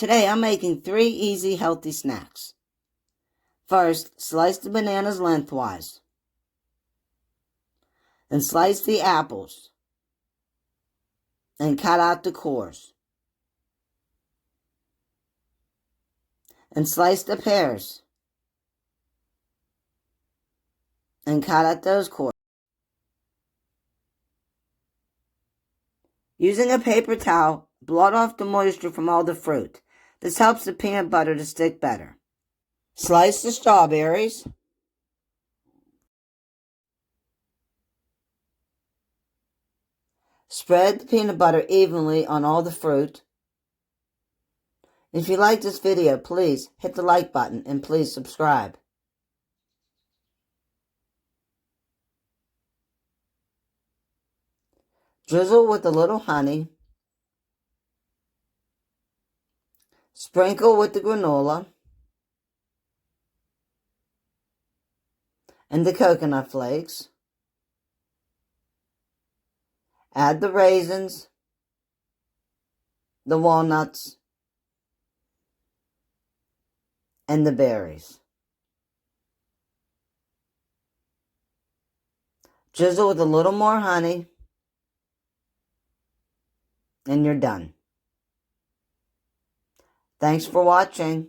Today I'm making 3 easy healthy snacks. First, slice the bananas lengthwise. Then slice the apples and cut out the cores. And slice the pears and cut out those cores. Using a paper towel, blot off the moisture from all the fruit. This helps the peanut butter to stick better. Slice the strawberries. Spread the peanut butter evenly on all the fruit. If you like this video, please hit the like button and please subscribe. Drizzle with a little honey. Sprinkle with the granola and the coconut flakes. Add the raisins, the walnuts, and the berries. Drizzle with a little more honey, and you're done. Thanks for watching.